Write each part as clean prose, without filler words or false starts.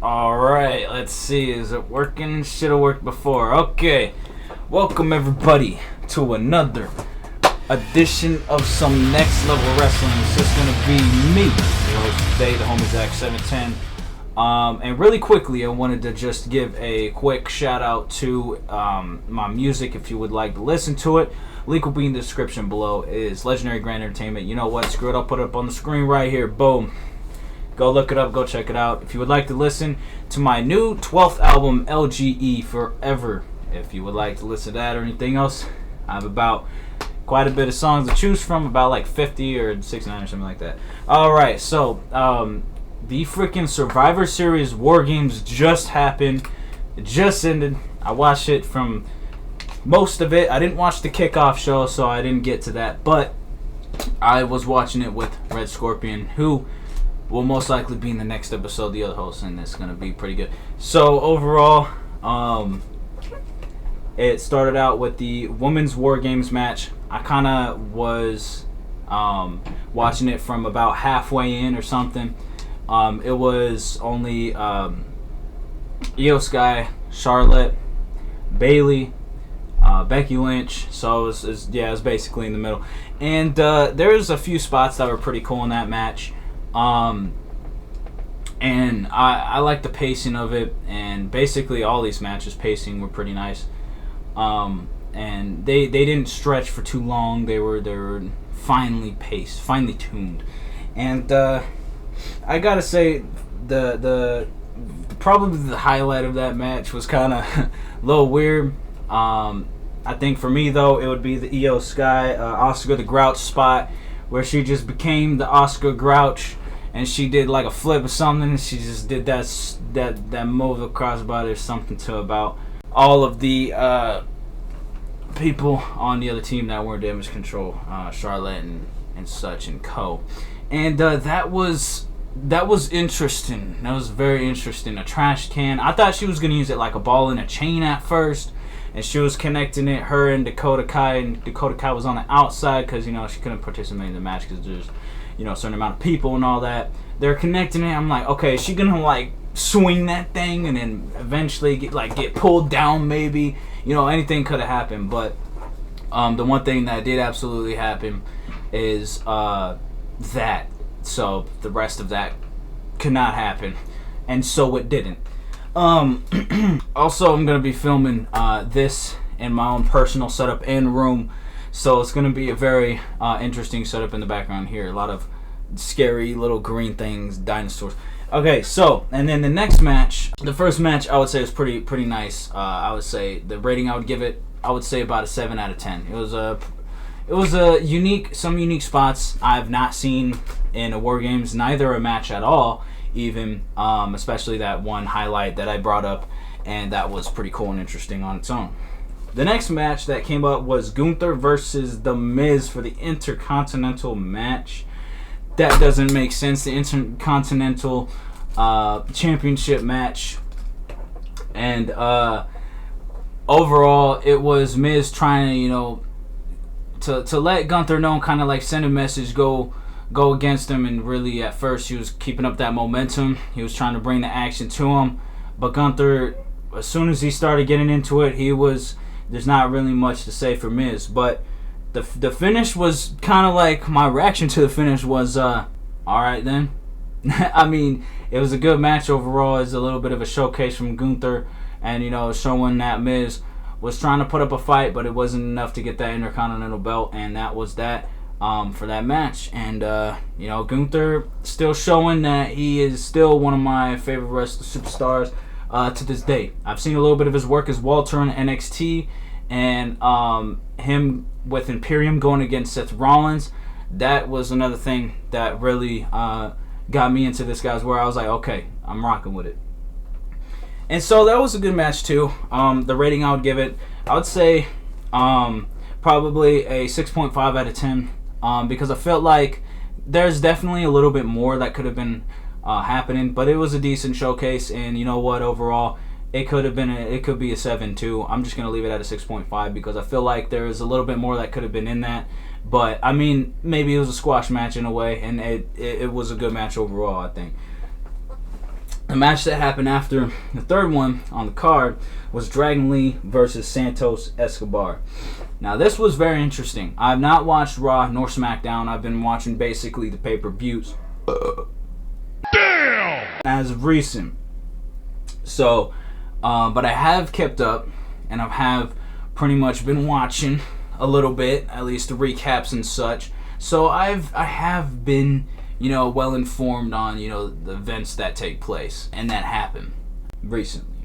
Alright, let's see. Is it working? Should have worked before. Okay. Welcome everybody to another edition of some next level wrestling. It's just gonna be me, your host today, the homie Zach 710. And really quickly, I wanted to just give a quick shout out to my music. If you would like to listen to it, link will be in the description below. It is Legendary Grand Entertainment. You know what? Screw it, I'll put it up on the screen right here. Boom. Go look it up, go check it out. If you would like to listen to my new 12th album, LGE Forever, if you would like to listen to that or anything else, I have about quite a bit of songs to choose from, about like 50 or 69 or something like that. Alright, so the freaking Survivor Series War Games just happened. It just ended. I watched it from most of it. I didn't watch the kickoff show, so I didn't get to that, but I was watching it with Red Scorpion, who will most likely be in the next episode, the other host, and it's going to be pretty good. So overall, it started out with the Women's War Games match. I kind of was watching it from about halfway in or something. It was only Io Sky, Charlotte, Bayley, Becky Lynch, so it was basically in the middle. And there was a few spots that were pretty cool in that match. And I like the pacing of it, and basically all these matches pacing were pretty nice. And they didn't stretch for too long. They were finely paced, finely tuned. And I gotta say the probably the highlight of that match was kind of a little weird. I think for me though, it would be the Io Sky Oscar the Grouch spot, where she just became the Oscar Grouch. And she did like a flip or something, and she just did that move across body or something to about all of the people on the other team that weren't Damage Control, Charlotte and such and co. And that was interesting. That was very interesting. A trash can. I thought she was gonna use it like a ball in a chain at first, and she was connecting it. Her and Dakota Kai, and Dakota Kai was on the outside because she couldn't participate in the match because there's a certain amount of people and all that. They're connecting it. I'm like, okay, is she gonna like swing that thing and then eventually get pulled down? Maybe, anything could have happened. But the one thing that did absolutely happen is that. So the rest of that could not happen, and so it didn't. Also, I'm gonna be filming this in my own personal setup and room. So it's going to be a very interesting setup in the background here. A lot of scary little green things, dinosaurs. Okay, so, and then the next match, the first match I would say was pretty nice. I would say the rating I would give it, I would say about a 7 out of 10. It was some unique spots I've not seen in a War Games, neither a match at all, even, especially that one highlight that I brought up, and that was pretty cool and interesting on its own. The next match that came up was Gunther versus The Miz for the Intercontinental match. That doesn't make sense. The Intercontinental Championship match. And overall, it was Miz trying to let Gunther know, kind of like send a message, go against him. And really, at first, he was keeping up that momentum. He was trying to bring the action to him. But Gunther, as soon as he started getting into it, there's not really much to say for Miz, but the finish was kind of like, my reaction to the finish was, alright then. I mean, it was a good match overall. It's a little bit of a showcase from Gunther, and showing that Miz was trying to put up a fight, but it wasn't enough to get that Intercontinental belt, and that was that for that match. And Gunther still showing that he is still one of my favorite wrestling superstars to this day. I've seen a little bit of his work as Walter in NXT, and him with Imperium going against Seth Rollins. That was another thing that really got me into this guy's where I was like, okay, I'm rocking with it. And so that was a good match too. The rating I would give it, I would say probably a 6.5 out of 10, because I felt like there's definitely a little bit more that could have been happening, but it was a decent showcase, and you know what, overall it could be a 7 too. I'm just gonna leave it at a 6.5 because I feel like there is a little bit more that could have been in that. But I mean, maybe it was a squash match in a way, and it was a good match overall, I think. The match that happened after the third one on the card was Dragon Lee versus Santos Escobar. Now, this was very interesting. I've not watched Raw nor SmackDown. I've been watching basically the pay-per-views. Damn! As of recent. So, but I have kept up, and I have pretty much been watching a little bit, at least the recaps and such. So I have been, well informed on, the events that take place and that happen recently.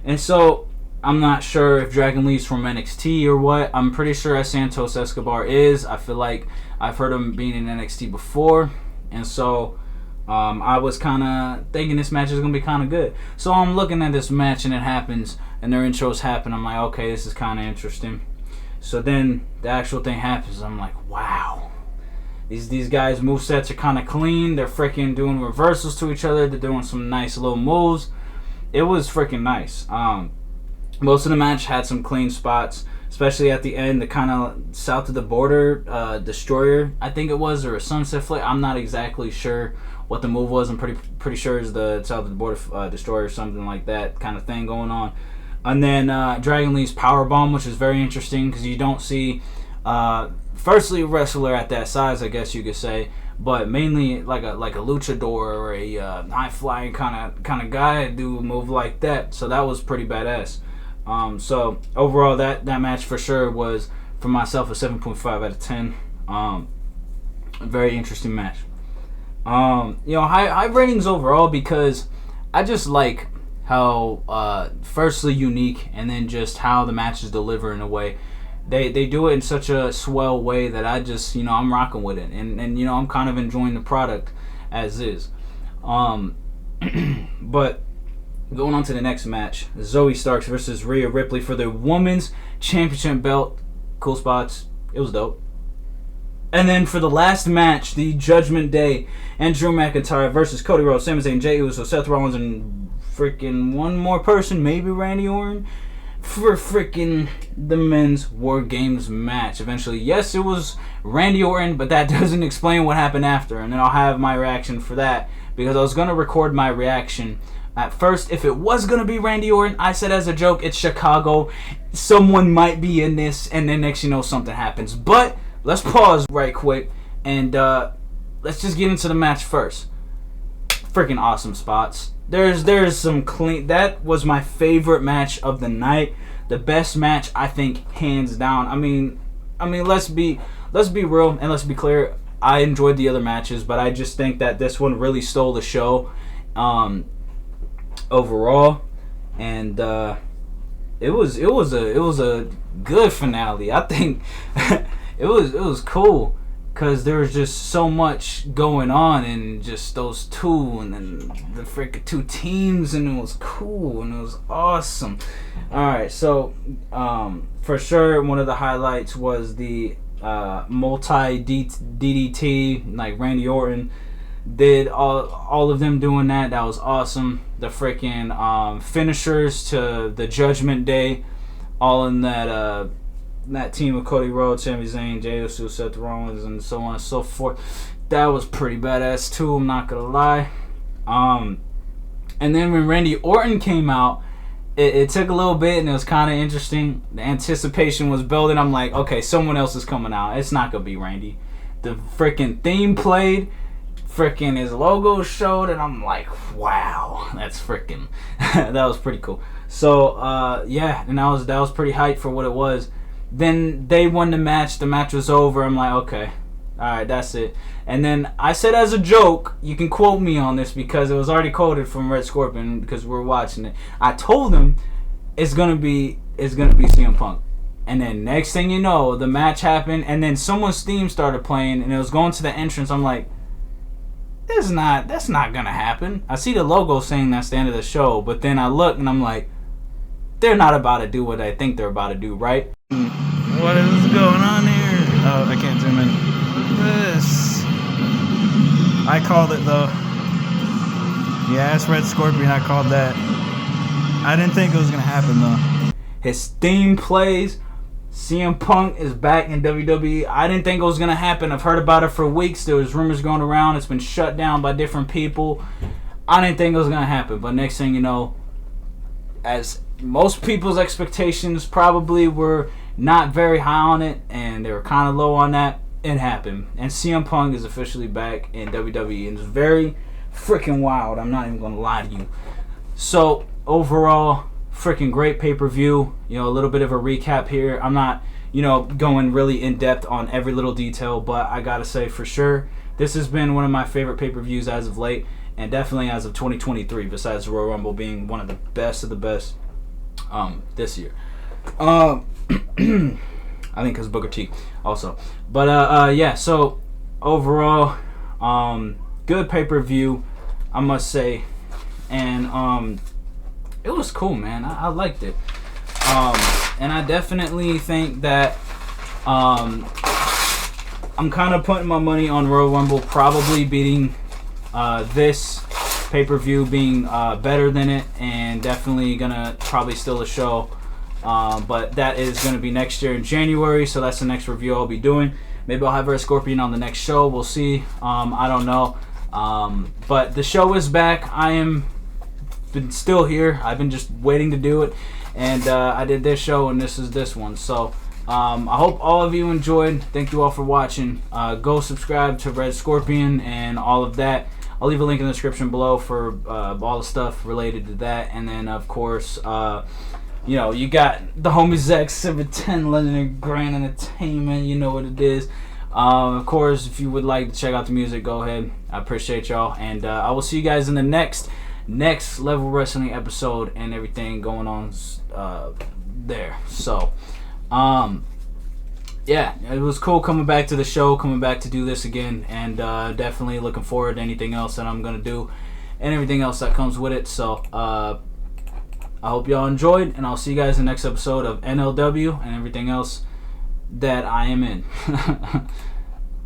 And so I'm not sure if Dragon Lee's from NXT or what. I'm pretty sure Santos Escobar is. I feel like I've heard him being in NXT before. And so I was kind of thinking this match is going to be kind of good. So I'm looking at this match and it happens and their intros happen. I'm like, okay, this is kind of interesting. So then the actual thing happens. I'm like, wow. These guys' movesets are kind of clean. They're freaking doing reversals to each other. They're doing some nice little moves. It was freaking nice. Most of the match had some clean spots, especially at the end, the kind of south of the border destroyer, I think it was, or a sunset flare. I'm not exactly sure what the move was. I'm pretty sure it's the south of the border destroyer or something like that kind of thing going on. And then Dragon Lee's powerbomb, which is very interesting because you don't see... firstly, a wrestler at that size, I guess you could say, but mainly like a luchador or a high flying kind of guy do a move like that. So that was pretty badass. So overall, that match for sure was for myself a 7.5 out of 10. A very interesting match. High ratings overall because I just like how firstly unique and then just how the matches deliver in a way. They do it in such a swell way that I just, I'm rocking with it. And I'm kind of enjoying the product as is. But going on to the next match, Zoe Starks versus Rhea Ripley for the Women's Championship belt. Cool spots. It was dope. And then for the last match, the Judgment Day and Drew McIntyre versus Cody Rhodes, Sami Zayn, Jey Uso, Seth Rollins, and freaking one more person, maybe Randy Orton, for freaking the men's War Games match. Eventually, yes, it was Randy Orton, but that doesn't explain what happened after. And then I'll have my reaction for that because I was going to record my reaction. At first, if it was going to be Randy Orton, I said as a joke, it's Chicago. Someone might be in this, and then next you know, something happens. But let's pause right quick, and let's just get into the match first. Freaking awesome spots. There's some clean... That was my favorite match of the night. The best match, I think, hands down. I mean, let's be real and let's be clear. I enjoyed the other matches, but I just think that this one really stole the show overall, and it was a good finale. I think it was cool. Because there was just so much going on and just those two and then the freaking two teams, and it was cool and it was awesome. Alright, so for sure one of the highlights was the multi-DDT, like Randy Orton did all of them doing that. That was awesome. The freaking finishers to the Judgment Day, all in that team of Cody Rhodes, Sami Zayn, Jey Uso, Seth Rollins, and so on and so forth. That was pretty badass too, I'm not gonna lie. And then when Randy Orton came out, it took a little bit and it was kind of interesting. The anticipation was building. I'm like, okay, someone else is coming out. It's not gonna be Randy. The freaking theme played, freaking his logo showed, and I'm like, wow, that's freaking that was pretty cool. So yeah, and that was pretty hype for what it was. Then they won the match. The match was over. I'm like, okay, alright, that's it. And then I said as a joke, you can quote me on this because it was already quoted from Red Scorpion because we're watching it. I told him it's gonna be CM Punk. And then next thing you know, the match happened, and then someone's theme started playing, and it was going to the entrance. I'm like, that's not gonna happen. I see the logo saying that's the end of the show, but then I look and I'm like, they're not about to do what I think they're about to do, right? What is going on here? Oh, I can't zoom in. This. I called it though. Yeah, that's Red Scorpion. I called that. I didn't think it was gonna happen though. His theme plays. CM Punk is back in WWE. I didn't think it was gonna happen. I've heard about it for weeks. There was rumors going around. It's been shut down by different people. I didn't think it was gonna happen, but next thing you know, as most people's expectations probably were not very high on it, and they were kind of low on that, it happened. And CM Punk is officially back in WWE, and it's very freaking wild. I'm not even gonna lie to you. So overall, freaking great pay-per-view. You know, a little bit of a recap here. I'm not, going really in depth on every little detail, but I gotta say for sure, this has been one of my favorite pay-per-views as of late, and definitely as of 2023. Besides Royal Rumble being one of the best of the best this year. I think because Booker T also. But yeah. So overall, good pay-per-view, I must say, and it was cool, man. I liked it. And I definitely think that I'm kind of putting my money on Royal Rumble probably beating this pay-per-view, being better than it, and definitely gonna probably steal a show. But that is gonna be next year in January, so that's the next review I'll be doing. Maybe I'll have Red Scorpion on the next show. We'll see. I don't know. But the show is back. I am been still here. I've been just waiting to do it, and I did this show, and this is this one. So I hope all of you enjoyed. Thank you all for watching. Go subscribe to Red Scorpion and all of that. I'll leave a link in the description below for all the stuff related to that. And then, of course, you got the homies Zach 710 Legendary Grand Entertainment. You know what it is. Of course, if you would like to check out the music, go ahead. I appreciate y'all. And I will see you guys in the next level wrestling episode and everything going on there. So, yeah, it was cool coming back to the show, coming back to do this again, and definitely looking forward to anything else that I'm going to do and everything else that comes with it. So, I hope y'all enjoyed, and I'll see you guys in the next episode of NLW and everything else that I am in.